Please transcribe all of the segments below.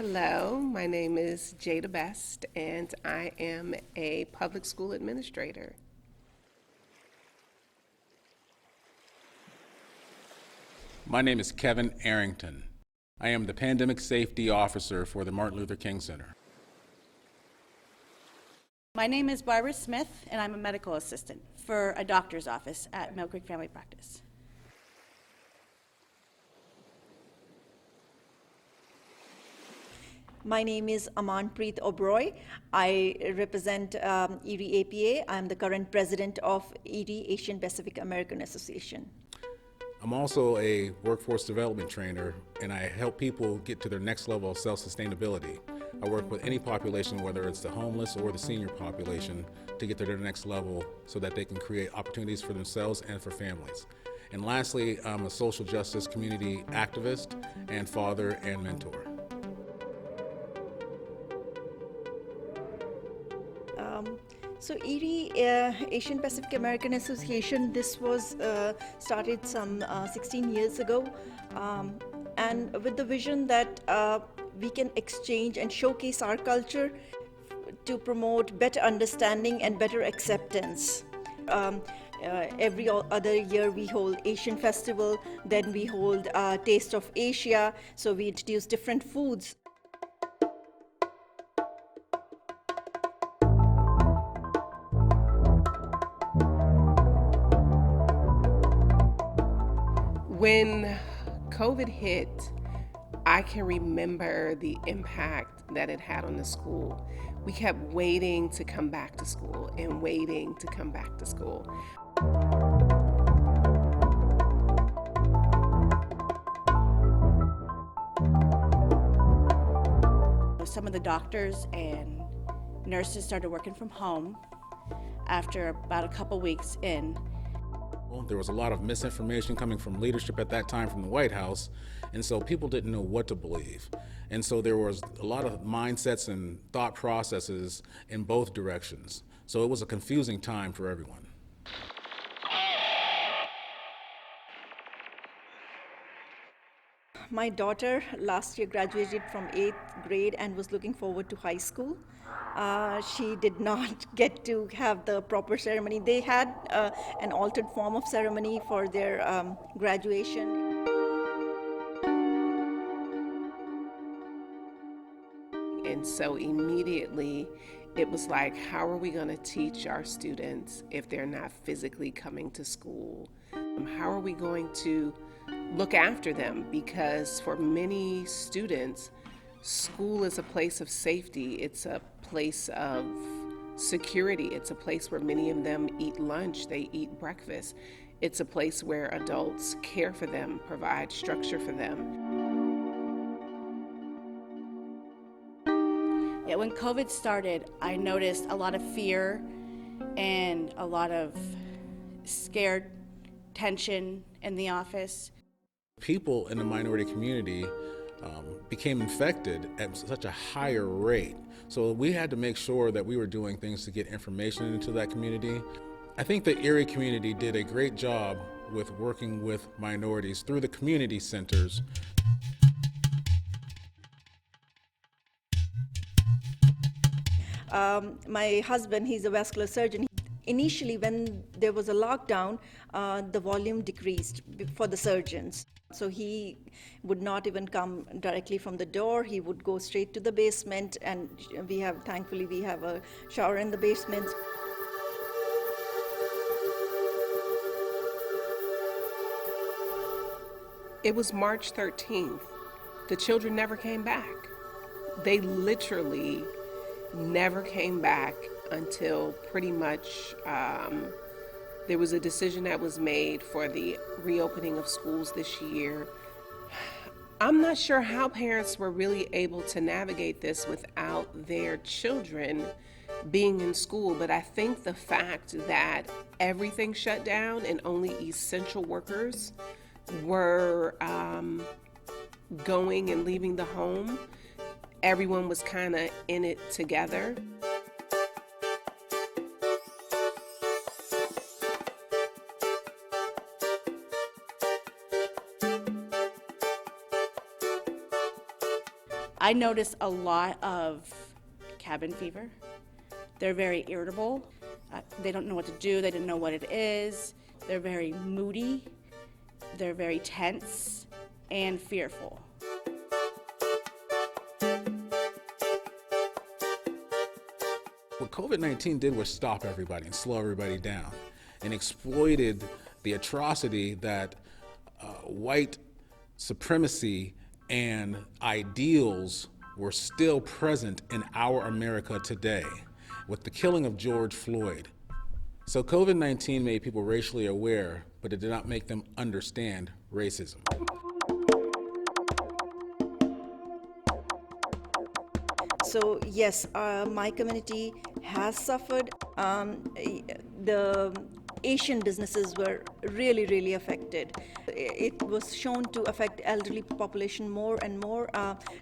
Hello, my name is Jada Best, and I am a public school administrator. My name is Kevin Arrington. I am the Pandemic Safety Officer for the Martin Luther King Center. My name is Barbara Smith, and I'm a medical assistant for a doctor's office at Mill Creek Family Practice. My name is Amanpreet Oberoi. I represent ERIE APA. I'm the current president of ERIE Asian Pacific American Association. I'm also a workforce development trainer, and I help people get to their next level of self-sustainability. I work with any population, whether it's the homeless or the senior population, to get to their next level so that they can create opportunities for themselves and for families. And lastly, I'm a social justice community activist and father and mentor. So ERIE, Asian Pacific American Association, this was started some 16 years ago, and with the vision that we can exchange and showcase our culture to promote better understanding and better acceptance. Every other year we hold Asian Festival, then we hold Taste of Asia, so we introduce different foods. When COVID hit, I can remember the impact that it had on the school. We kept waiting to come back to school and waiting to come back to school. Some of the doctors and nurses started working from home after about a couple weeks in. There was a lot of misinformation coming from leadership at that time from the White House, and so people didn't know what to believe. And so there was a lot of mindsets and thought processes in both directions. So it was a confusing time for everyone. My daughter last year graduated from 8th grade and was looking forward to high school. She did not get to have the proper ceremony. They had an altered form of ceremony for their graduation. And so immediately it was like, how are we going to teach our students if they're not physically coming to school? How are we going to look after them? Because for many students, school is a place of safety. It's a place of security. It's a place where many of them eat lunch, they eat breakfast. It's a place where adults care for them, provide structure for them. Yeah, when COVID started, I noticed a lot of fear and a lot of scared tension in the office. People in the minority community became infected at such a higher rate. So we had to make sure that we were doing things to get information into that community. I think the Erie community did a great job with working with minorities through the community centers. My husband, he's a vascular surgeon. Initially, when there was a lockdown, the volume decreased for the surgeons. So he would not even come directly from the door. He would go straight to the basement, and thankfully, we have a shower in the basement. It was March 13th. The children never came back. They literally never came back until pretty much there was a decision that was made for the reopening of schools this year. I'm not sure how parents were really able to navigate this without their children being in school, but I think the fact that everything shut down and only essential workers were going and leaving the home, everyone was kind of in it together. I noticed a lot of cabin fever. They're very irritable. They don't know what to do. They didn't know what it is. They're very moody. They're very tense and fearful. What COVID-19 did was stop everybody and slow everybody down and exploited the atrocity that white supremacy and ideals were still present in our America today with the killing of George Floyd. So COVID-19 made people racially aware, but it did not make them understand racism. So yes, my community has suffered. The Asian businesses were really affected. It was shown to affect elderly population more and more.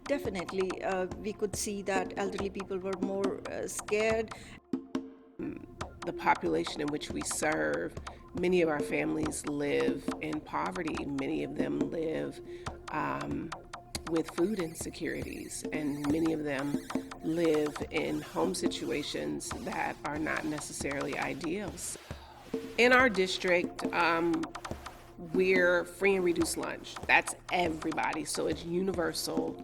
Definitely, we could see that elderly people were more scared. The population in which we serve, many of our families live in poverty. Many of them live with food insecurities, and many of them live in home situations that are not necessarily ideal. In our district, we're free and reduced lunch. That's everybody, so it's universal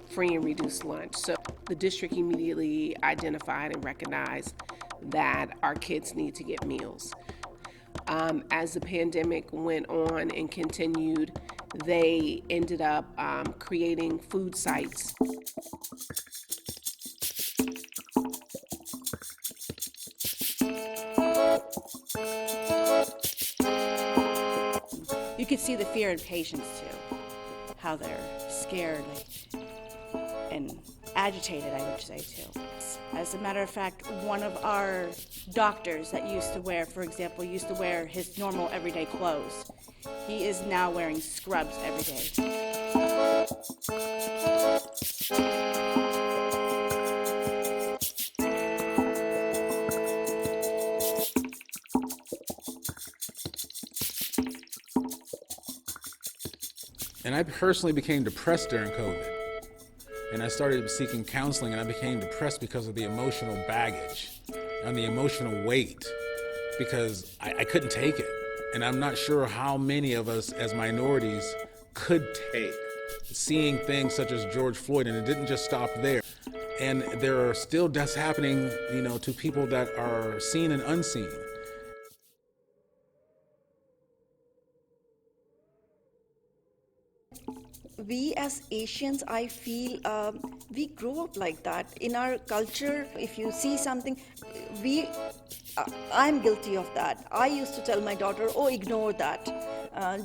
free and reduced lunch. So the district immediately identified and recognized that our kids need to get meals. As the pandemic went on and continued, they ended up creating food sites. You could see the fear in patients too, how they're scared and agitated, I would say too. As a matter of fact, one of our doctors that used to wear, for example, used to wear his normal everyday clothes. He is now wearing scrubs every day. And I personally became depressed during COVID. And I started seeking counseling, and I became depressed because of the emotional baggage and the emotional weight, because I couldn't take it. And I'm not sure how many of us as minorities could take seeing things such as George Floyd, and it didn't just stop there. And there are still deaths happening, to people that are seen and unseen. We as Asians, I feel, we grow up like that. In our culture, if you see something, I'm guilty of that. I used to tell my daughter, oh, ignore that.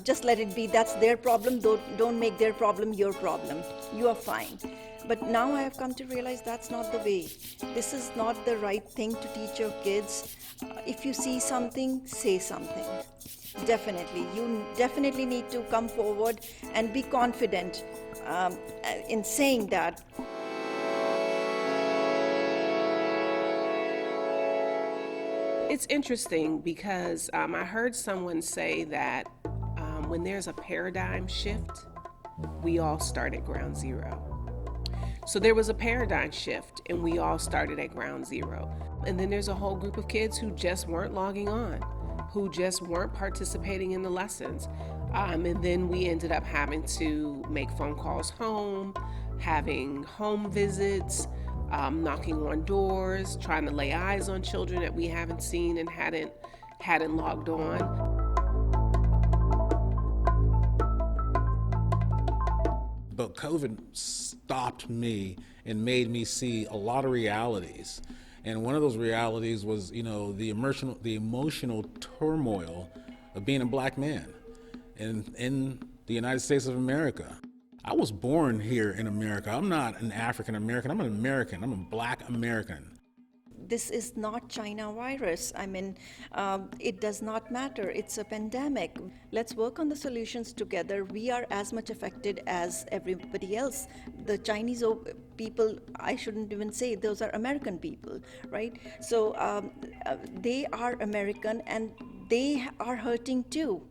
Just let it be. That's their problem. Don't make their problem your problem. You are fine. But now I have come to realize that's not the way. This is not the right thing to teach your kids. If you see something, say something. Definitely. You definitely need to come forward and be confident in saying that. It's interesting because I heard someone say that when there's a paradigm shift, we all start at ground zero. So there was a paradigm shift and we all started at ground zero. And then there's a whole group of kids who just weren't logging on, who just weren't participating in the lessons. And then we ended up having to make phone calls home, having home visits, knocking on doors, trying to lay eyes on children that we haven't seen and hadn't logged on. But COVID stopped me and made me see a lot of realities. And one of those realities was, the emotional turmoil of being a black man in the United States of America. I was born here in America. I'm not an African American. I'm an American. I'm a black American. This is not China virus. I mean, it does not matter. It's a pandemic. Let's work on the solutions together. We are as much affected as everybody else. The Chinese people, I shouldn't even say, those are American people, right? So they are American and they are hurting too.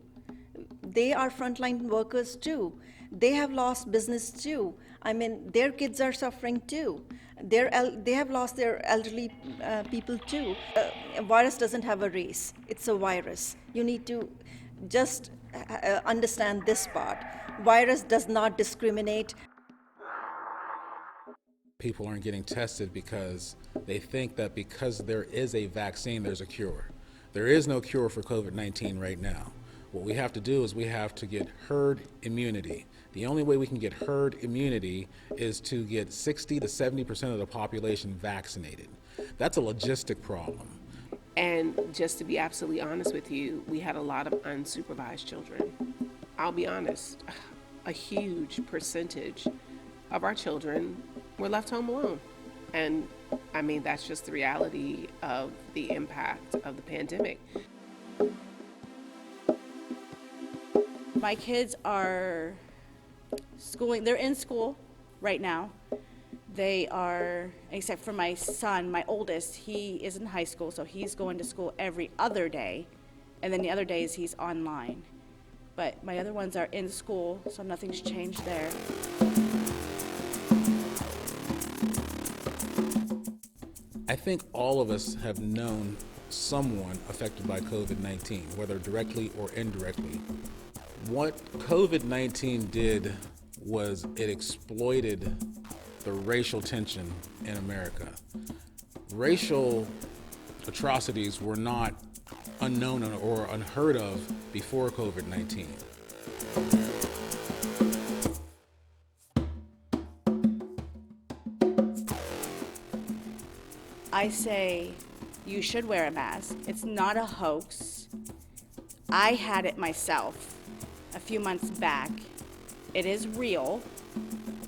They are frontline workers too. they have lost business too. I mean, their kids are suffering too. They have lost their elderly people too. A virus doesn't have a race. It's a virus. You need to just understand this part. Virus does not discriminate. People aren't getting tested because they think that because there is a vaccine, there's a cure. There is no cure for COVID-19 right now. What we have to do is we have to get herd immunity. The only way we can get herd immunity is to get 60 to 70% of the population vaccinated. That's a logistic problem. And just to be absolutely honest with you, we had a lot of unsupervised children. I'll be honest, a huge percentage of our children were left home alone. And I mean, that's just the reality of the impact of the pandemic. My kids are schooling, they're in school right now. They are, except for my son, my oldest, he is in high school, so he's going to school every other day, and then the other days he's online. But my other ones are in school, so nothing's changed there. I think all of us have known someone affected by COVID-19, whether directly or indirectly. What COVID-19 did was it exploited the racial tension in America. Racial atrocities were not unknown or unheard of before COVID-19. I say you should wear a mask. It's not a hoax. I had it myself a few months back. It is real,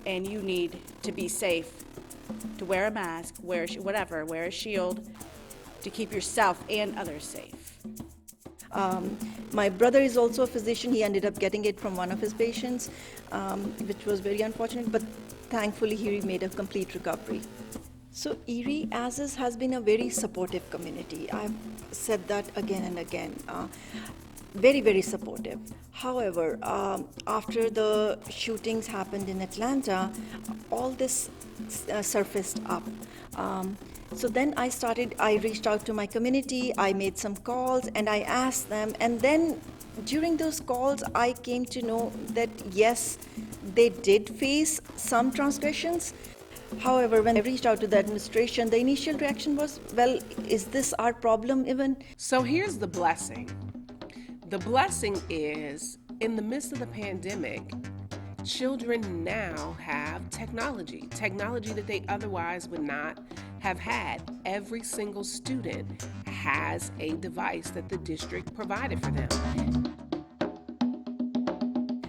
and you need to be safe, to wear a mask, wear a shield, to keep yourself and others safe. My brother is also a physician. He ended up getting it from one of his patients, which was very unfortunate, but thankfully he made a complete recovery. So Erie, as is, has been a very supportive community. I've said that again and again. Very, very supportive. However, after the shootings happened in Atlanta, all this surfaced up. So then I reached out to my community, I made some calls, and I asked them, and then during those calls, I came to know that yes, they did face some transgressions. However, when I reached out to the administration, the initial reaction was, well, is this our problem even? So here's the blessing. The blessing is, in the midst of the pandemic, children now have technology that they otherwise would not have had. Every single student has a device that the district provided for them.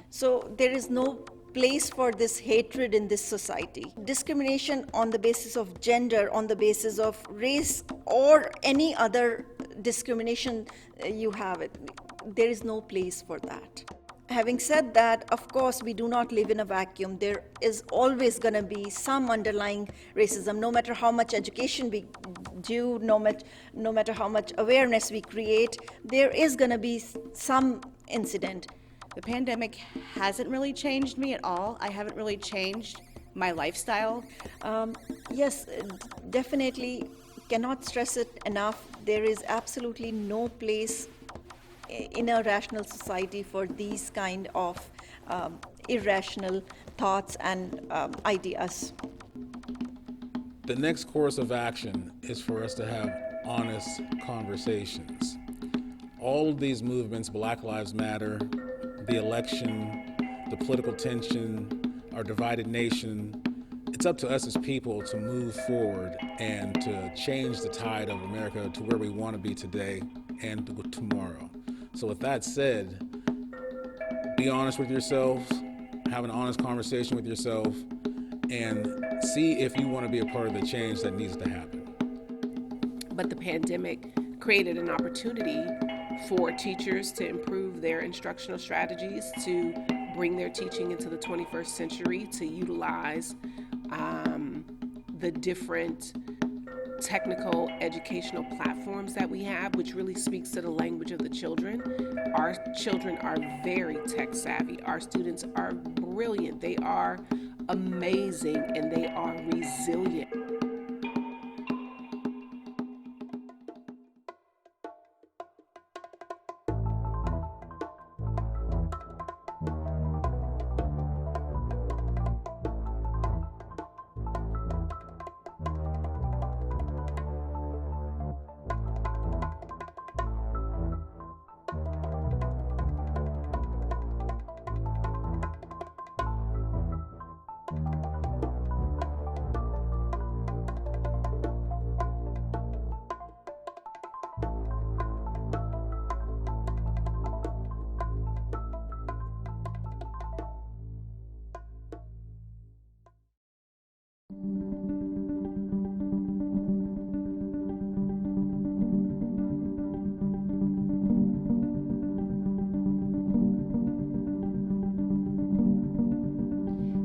So there is no place for this hatred in this society. Discrimination on the basis of gender, on the basis of race, or any other discrimination you have it. There is no place for that. Having said that, of course, we do not live in a vacuum. There is always going to be some underlying racism, no matter how much education we do, no matter how much awareness we create, there is going to be some incident. The pandemic hasn't really changed me at all. I haven't really changed my lifestyle. Yes, definitely cannot stress it enough. There is absolutely no place in a rational society for these kind of irrational thoughts and ideas. The next course of action is for us to have honest conversations. All of these movements, Black Lives Matter, the election, the political tension, our divided nation, it's up to us as people to move forward and to change the tide of America to where we want to be today and tomorrow. So with that said, be honest with yourselves, have an honest conversation with yourself, and see if you want to be a part of the change that needs to happen. But the pandemic created an opportunity for teachers to improve their instructional strategies, to bring their teaching into the 21st century, to utilize the different technical educational platforms that we have, which really speaks to the language of the children. Our children are very tech savvy. Our students are brilliant brilliant, they are amazing, and they are resilient.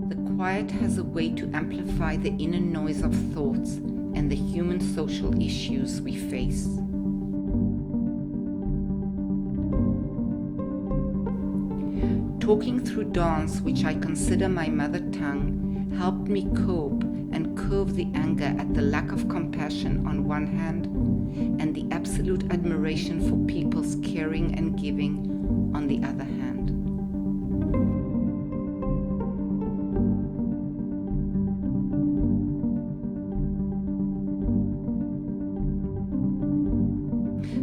The quiet has a way to amplify the inner noise of thoughts and the human social issues we face. Talking through dance, which I consider my mother tongue, helped me cope and curb the anger at the lack of compassion on one hand and the absolute admiration for people's caring and giving on the other hand.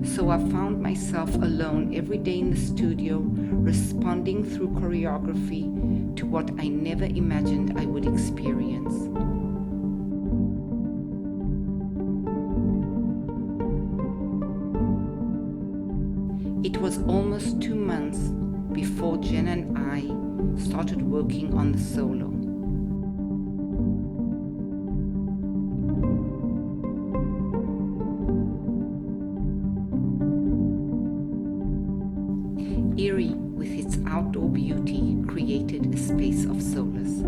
So I found myself alone every day in the studio, responding through choreography to what I never imagined I would experience. It was almost 2 months before Jen and I started working on the solo. Erie, with its outdoor beauty, created a space of solace.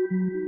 Thank you.